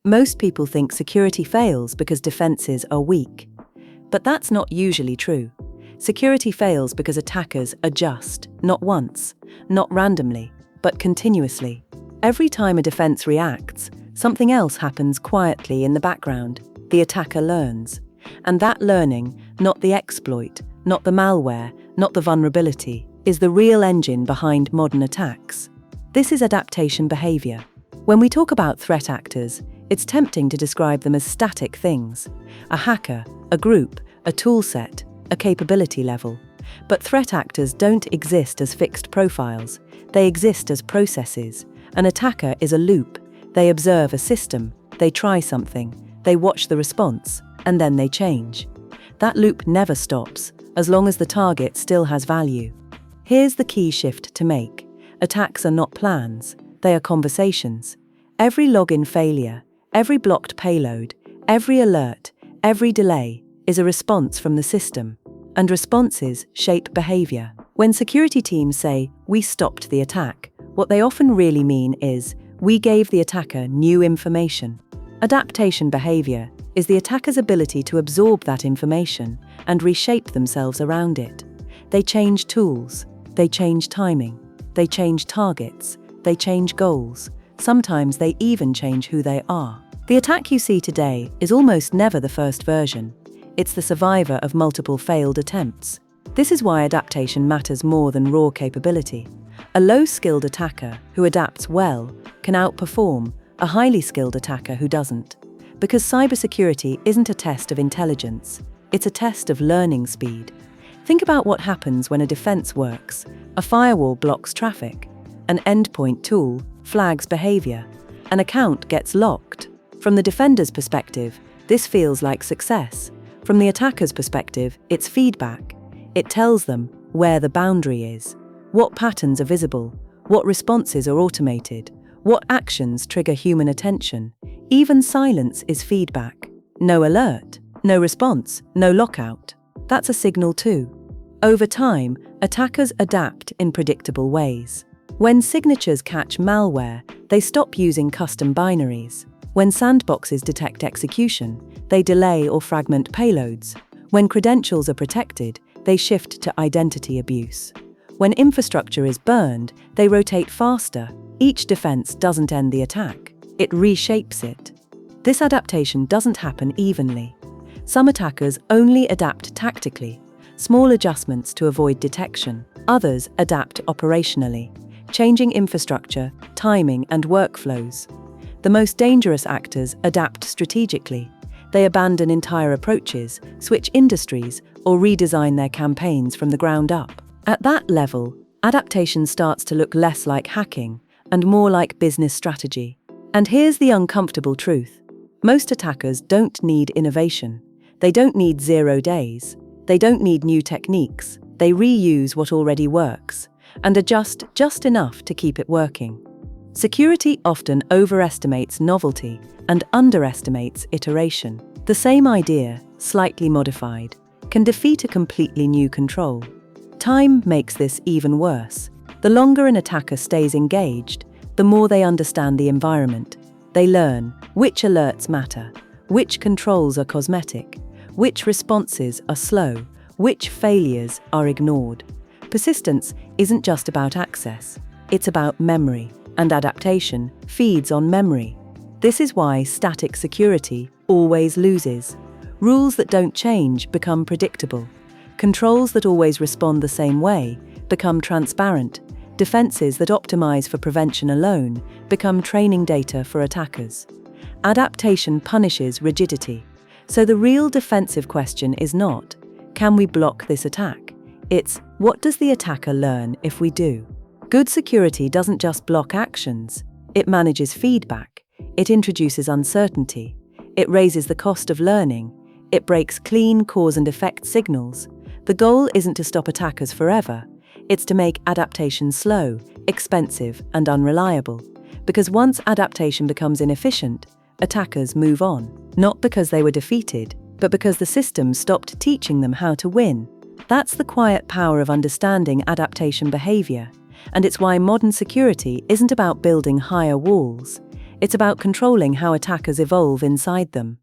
Most people think security fails because defenses are weak. But that's not usually true. Security fails because attackers adjust, not once, not randomly, but continuously. Every time a defense reacts, something else happens quietly in the background. The attacker learns. And that learning, not the exploit, not the malware, not the vulnerability, is the real engine behind modern attacks. This is adaptation behavior. When we talk about threat actors, it's tempting to describe them as static things. A hacker, a group, a toolset, a capability level. But threat actors don't exist as fixed profiles. They exist as processes. An attacker is a loop. They observe a system, they try something, they watch the response, and then they change. That loop never stops, as long as the target still has value. Here's the key shift to make. Attacks are not plans, they are conversations. Every login failure, every blocked payload, every alert, every delay is a response from the system. And responses shape behavior. When security teams say, "We stopped the attack," what they often really mean is, "We gave the attacker new information." Adaptation behavior is the attacker's ability to absorb that information and reshape themselves around it. They change tools, they change timing, they change targets, they change goals. Sometimes they even change who they are. The attack you see today is almost never the first version. It's the survivor of multiple failed attempts. This is why adaptation matters more than raw capability. A low-skilled attacker who adapts well can outperform a highly skilled attacker who doesn't. Because cybersecurity isn't a test of intelligence, it's a test of learning speed. Think about what happens when a defense works. A firewall blocks traffic. An endpoint tool flags behavior. An account gets locked. From the defender's perspective, this feels like success. From the attacker's perspective, it's feedback. It tells them where the boundary is, what patterns are visible, what responses are automated, what actions trigger human attention. Even silence is feedback. No alert, no response, no lockout. That's a signal too. Over time, attackers adapt in predictable ways. When signatures catch malware, they stop using custom binaries. When sandboxes detect execution, they delay or fragment payloads. When credentials are protected, they shift to identity abuse. When infrastructure is burned, they rotate faster. Each defense doesn't end the attack, it reshapes it. This adaptation doesn't happen evenly. Some attackers only adapt tactically, small adjustments to avoid detection. Others adapt operationally, changing infrastructure, timing, and workflows. The most dangerous actors adapt strategically. They abandon entire approaches, switch industries, or redesign their campaigns from the ground up. At that level, adaptation starts to look less like hacking and more like business strategy. And here's the uncomfortable truth. Most attackers don't need innovation. They don't need 0 days. They don't need new techniques. They reuse what already works and adjust just enough to keep it working. Security often overestimates novelty and underestimates iteration. The same idea, slightly modified, can defeat a completely new control. Time makes this even worse. The longer an attacker stays engaged, the more they understand the environment. They learn which alerts matter, which controls are cosmetic, which responses are slow, which failures are ignored. Persistence isn't just about access, it's about memory. And adaptation feeds on memory. This is why static security always loses. Rules that don't change become predictable. Controls that always respond the same way become transparent. Defenses that optimize for prevention alone become training data for attackers. Adaptation punishes rigidity. So the real defensive question is not, can we block this attack? It's, what does the attacker learn if we do? Good security doesn't just block actions, it manages feedback, it introduces uncertainty, it raises the cost of learning, it breaks clean cause and effect signals. The goal isn't to stop attackers forever, it's to make adaptation slow, expensive, and unreliable. Because once adaptation becomes inefficient, attackers move on, not because they were defeated, but because the system stopped teaching them how to win. That's the quiet power of understanding adaptation behavior. And it's why modern security isn't about building higher walls. It's about controlling how attackers evolve inside them.